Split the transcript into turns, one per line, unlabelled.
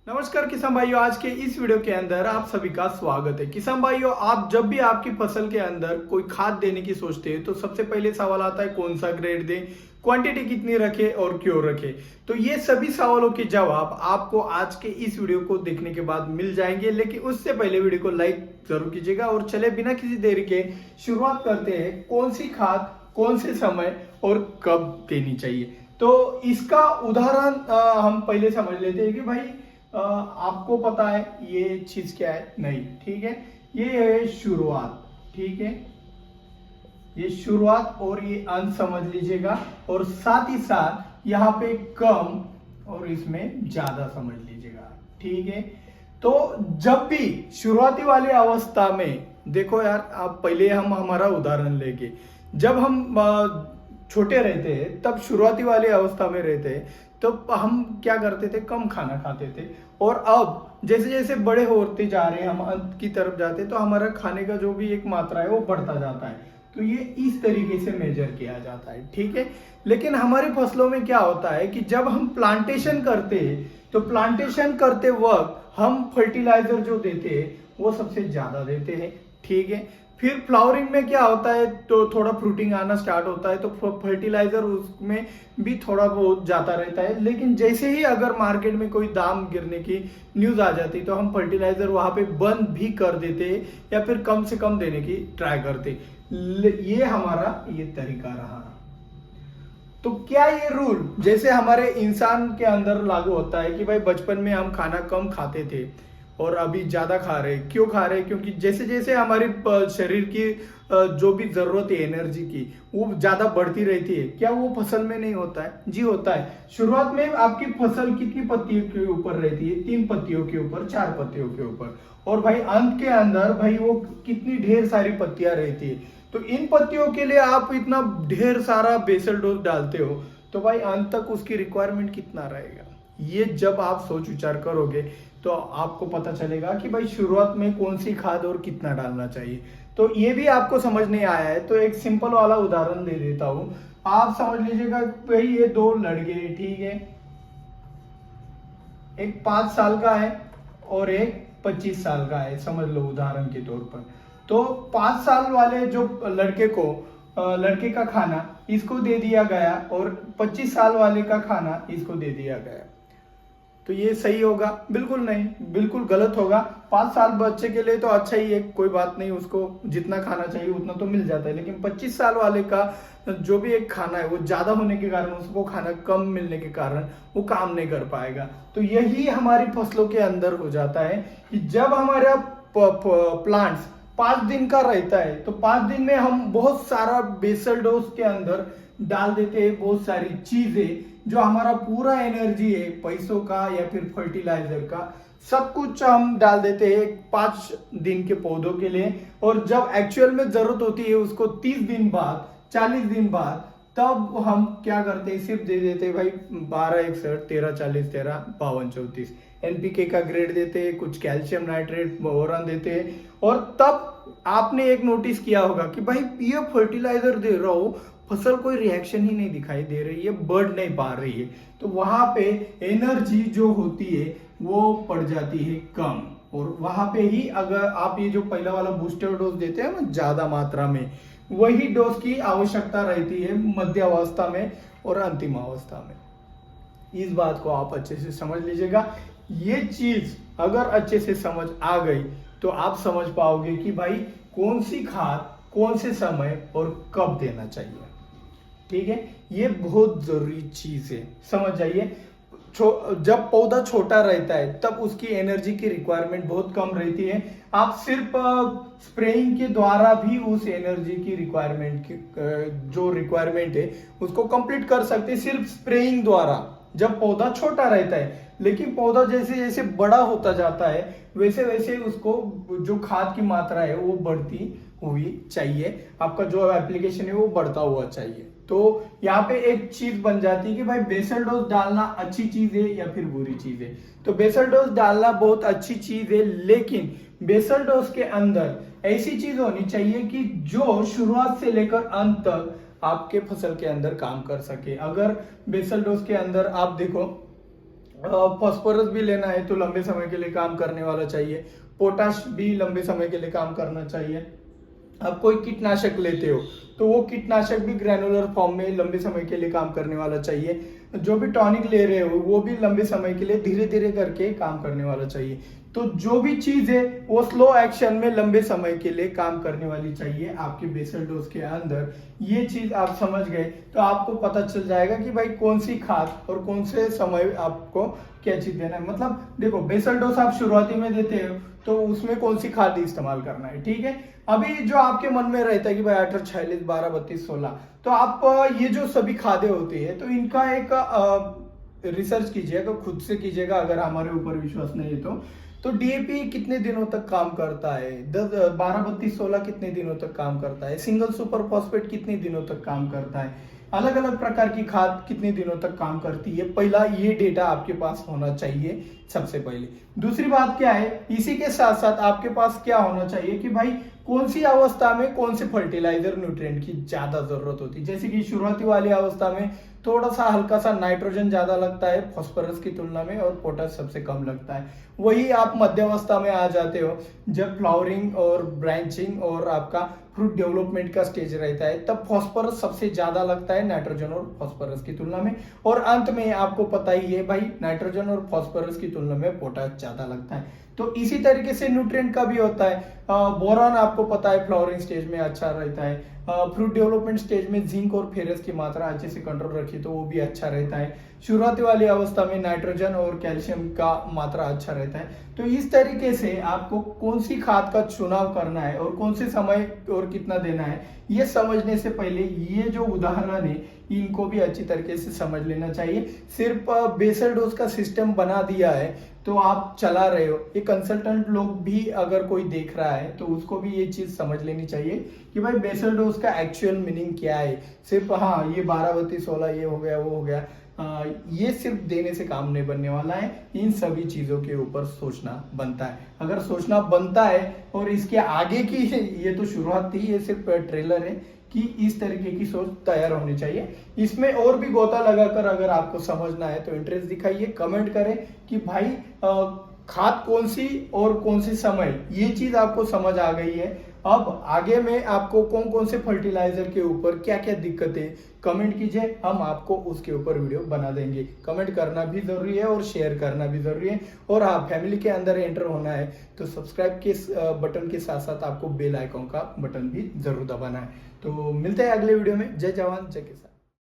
नमस्कार किसान भाइयों, आज के इस वीडियो के अंदर आप सभी का स्वागत है। किसान भाइयों, आप जब भी आपकी फसल के अंदर कोई खाद देने की सोचते हैं तो सबसे पहले सवाल आता है कौन सा ग्रेड दें, क्वांटिटी कितनी रखें और क्यों रखें। तो ये सभी सवालों के जवाब आपको आज के इस वीडियो को देखने के बाद मिल जाएंगे, लेकिन उससे पहले वीडियो को लाइक जरूर कीजिएगा। और चले बिना किसी देरी के शुरुआत करते हैं, कौन सी खाद कौन से समय और कब देनी चाहिए। तो इसका उदाहरण हम पहले समझ लेते हैं कि भाई आपको पता है ये चीज क्या है, नहीं, ठीक है। ये है शुरुआत, ठीक है, ये शुरुआत और ये अंत समझ लीजिएगा। और साथ ही साथ यहाँ पे कम और इसमें ज्यादा समझ लीजिएगा, ठीक है। तो जब भी शुरुआती वाली अवस्था में देखो यार, आप पहले हम हमारा उदाहरण लेके, जब हम छोटे रहते हैं तब शुरुआती वाली अवस्था में रहते हैं तो हम क्या करते थे, कम खाना खाते थे। और अब जैसे जैसे बड़े होते जा रहे हैं, हम अंत की तरफ जाते हैं तो हमारा खाने का जो भी एक मात्रा है वो बढ़ता जाता है। तो ये इस तरीके से मेजर किया जाता है, ठीक है। लेकिन हमारी फसलों में क्या होता है कि जब हम प्लांटेशन करते हैं तो प्लांटेशन करते वक्त हम फर्टिलाइजर जो देते हैं वो सबसे ज्यादा देते हैं, ठीक है। फिर फ्लावरिंग में क्या होता है तो थोड़ा फ्रूटिंग आना स्टार्ट होता है तो फर्टिलाइजर उसमें भी थोड़ा बहुत जाता रहता है। लेकिन जैसे ही अगर मार्केट में कोई दाम गिरने की न्यूज आ जाती तो हम फर्टिलाइजर वहां पे बंद भी कर देते या फिर कम से कम देने की ट्राई करते। ये हमारा ये तरीका रहा। तो क्या ये रूल जैसे हमारे इंसान के अंदर लागू होता है कि भाई बचपन में हम खाना कम खाते थे और अभी ज्यादा खा रहे हैं, क्यों खा रहे हैं? क्योंकि जैसे जैसे हमारी शरीर की जो भी जरूरत है एनर्जी की वो ज्यादा बढ़ती रहती है। क्या वो फसल में नहीं होता है? जी होता है। शुरुआत में आपकी फसल कितनी पत्तियों के ऊपर रहती है? 3 पत्तियों के ऊपर, 4 पत्तियों के ऊपर। और भाई अंत के अंदर भाई वो कितनी ढेर सारी पत्तियां रहती है। तो इन पत्तियों के लिए आप इतना ढेर सारा बेसल डोज डालते हो तो भाई अंत तक उसकी रिक्वायरमेंट कितना रहेगा। ये जब आप सोच विचार करोगे तो आपको पता चलेगा कि भाई शुरुआत में कौन सी खाद और कितना डालना चाहिए। तो ये भी आपको समझ नहीं आया है तो एक सिंपल वाला उदाहरण दे देता हूं, आप समझ लीजिएगा। भाई ये 2 लड़के, ठीक है, एक 5 साल का है और एक 25 साल का है, समझ लो उदाहरण के तौर पर। तो 5 साल वाले जो लड़के को लड़के का खाना इसको दे दिया गया और 25 साल वाले का खाना इसको दे दिया गया। तो ये सही होगा? बिल्कुल नहीं, बिल्कुल गलत होगा। 5 साल बच्चे के लिए तो अच्छा ही है, कोई बात नहीं, उसको जितना खाना चाहिए उतना तो मिल जाता है। लेकिन 25 साल वाले का जो भी एक खाना है वो ज्यादा होने के कारण, उसको खाना कम मिलने के कारण वो काम नहीं कर पाएगा। तो यही हमारी फसलों के अंदर हो जाता है कि जब हमारा प्लांट्स 5 दिन का रहता है तो 5 दिन में हम बहुत सारा बेसल डोज के अंदर डाल देते हैं, बहुत सारी चीजें जो हमारा पूरा एनर्जी है पैसों का या फिर फर्टिलाइजर का, सब कुछ हम डाल देते हैं 5 दिन के पौधों के लिए। और जब एक्चुअल में जरूरत होती है उसको 30 दिन बाद, 40 दिन बाद, तब हम क्या करते हैं, सिर्फ दे देते हैं भाई 12 61 13 40 13 52 34 एनपीके का ग्रेड देते हैं, कुछ कैल्शियम नाइट्रेट बोरान देते हैं। और तब आपने एक नोटिस किया होगा कि भाई ये फर्टिलाइजर दे रहा हो, फसल कोई रिएक्शन ही नहीं दिखाई दे रही है, बढ़ नहीं पा रही है। तो वहां पे एनर्जी जो होती है वो पड़ जाती है कम। और वहां पे ही अगर आप ये जो पहला वाला बूस्टर डोज देते हैं ना ज्यादा मात्रा में, वही डोज की आवश्यकता रहती है मध्य अवस्था में और अंतिम अवस्था में। इस बात को आप अच्छे से समझ लीजिएगा। ये चीज अगर अच्छे से समझ आ गई तो आप समझ पाओगे कि भाई कौन सी खाद कौन से समय और कब देना चाहिए, ठीक है। ये बहुत जरूरी चीज है, समझ जाइए। जब पौधा छोटा रहता है तब उसकी एनर्जी की रिक्वायरमेंट बहुत कम रहती है। आप सिर्फ स्प्रेइंग के द्वारा भी उस एनर्जी की रिक्वायरमेंट की जो रिक्वायरमेंट है उसको कंप्लीट कर सकते हैं, सिर्फ स्प्रेइंग द्वारा, जब पौधा छोटा रहता है। लेकिन पौधा जैसे जैसे बड़ा होता जाता है वैसे वैसे उसको जो खाद की मात्रा है वो बढ़ती हुई चाहिए, आपका जो एप्लीकेशन है वो बढ़ता हुआ चाहिए। तो यहाँ पे एक चीज बन जाती है कि भाई बेसल डोज डालना अच्छी चीज है या फिर बुरी चीज है। तो बेसल डोज डालना बहुत अच्छी चीज है, लेकिन बेसल डोज के अंदर ऐसी चीज होनी चाहिए कि जो शुरुआत से लेकर अंत तक आपके फसल के अंदर काम कर सके। अगर बेसल डोज के अंदर आप देखो फॉस्फोरस भी लेना है तो लंबे समय के लिए काम करने वाला चाहिए। पोटाश भी लंबे समय के लिए काम करना चाहिए। आप कोई कीटनाशक लेते हो तो वो कीटनाशक भी ग्रैनुलर फॉर्म में लंबे समय के लिए काम करने वाला चाहिए। जो भी टॉनिक ले रहे हो वो भी लंबे समय के लिए धीरे धीरे करके काम करने वाला चाहिए। तो जो भी चीज है वो स्लो एक्शन में लंबे समय के लिए काम करने वाली चाहिए आपके बेसल डोज के अंदर। ये चीज आप समझ गए तो आपको पता चल जाएगा कि भाई कौन सी खाद और कौन से समय आपको क्या चीज देना है। मतलब देखो, बेसल डोज आप शुरुआती में देते हो तो उसमें कौन सी खाद इस्तेमाल करना है, ठीक है। अभी जो आपके मन में रहता है कि भाई 18, 46, 12, 32, 16, तो आप ये जो सभी खादें होती है तो इनका एक रिसर्च कीजिएगा, खुद से कीजिएगा अगर हमारे ऊपर विश्वास नहीं है तो डीएपी कितने दिनों तक काम करता है, 10, 12, 32, 16 कितने दिनों तक काम करता है, सिंगल सुपर फॉस्फेट कितने दिनों तक काम करता है, अलग अलग प्रकार की खाद कितने दिनों तक काम करती है। पहला ये डेटा आपके पास होना चाहिए सबसे पहले। दूसरी बात क्या है, इसी के साथ साथ आपके पास क्या होना चाहिए कि भाई कौन सी अवस्था में कौन से फर्टिलाइजर न्यूट्रिएंट की ज्यादा जरूरत होती है। जैसे कि शुरुआती वाली अवस्था में थोड़ा सा हल्का सा नाइट्रोजन ज्यादा लगता है फॉस्फोरस की तुलना में और पोटाश सबसे कम लगता है। वही आप मध्यावस्था में आ जाते हो जब फ्लावरिंग और ब्रांचिंग और आपका फ्रूट डेवलपमेंट का स्टेज रहता है, तब फॉस्फोरस सबसे ज्यादा लगता है नाइट्रोजन और फॉस्फोरस की तुलना में। और अंत में आपको पता ही है भाई, नाइट्रोजन और फॉस्फोरस की तुलना में पोटाश ज्यादा लगता है। तो इसी तरीके से न्यूट्रिएंट का भी होता है। बोरॉन आपको पता है फ्लावरिंग स्टेज में अच्छा रहता है। फ्रूट डेवलपमेंट स्टेज में जिंक और फेरस की मात्रा अच्छे से कंट्रोल रखी तो वो भी अच्छा रहता है। शुरुआती वाली अवस्था में नाइट्रोजन और कैल्शियम का मात्रा अच्छा रहता है। तो इस तरीके से आपको कौन सी खाद का चुनाव करना है और कौन से समय और कितना देना है, ये समझने से पहले ये जो उदाहरण है इनको भी अच्छी तरीके से समझ लेना चाहिए। सिर्फ बेसल डोज का सिस्टम बना दिया है तो आप चला रहे हो, ये कंसल्टेंट लोग भी अगर कोई देख रहा है तो उसको भी ये चीज समझ लेनी चाहिए कि भाई बेसल डोज का एक्चुअल मीनिंग क्या है। सिर्फ हाँ ये 12, 32, 16 ये हो गया वो हो गया, ये सिर्फ देने से काम नहीं बनने वाला है। इन सभी चीजों के ऊपर सोचना बनता है। अगर सोचना बनता है और इसके आगे की ये तो शुरुआत थी, ये सिर्फ ट्रेलर है कि इस तरीके की सोच तैयार होनी चाहिए। इसमें और भी गोता लगाकर अगर आपको समझना है तो इंटरेस्ट दिखाइए, कमेंट करें कि भाई खाद कौन सी और कौन सी समय, ये चीज आपको समझ आ गई है। अब आगे में आपको कौन कौन से फर्टिलाइजर के ऊपर क्या क्या दिक्कतें, कमेंट कीजिए, हम आपको उसके ऊपर वीडियो बना देंगे। कमेंट करना भी जरूरी है और शेयर करना भी जरूरी है। और हाँ, फैमिली के अंदर एंटर होना है तो सब्सक्राइब के बटन के साथ साथ आपको बेल आइकॉन का बटन भी जरूर दबाना है। तो मिलते हैं अगले वीडियो में। जय जवान जय किसान।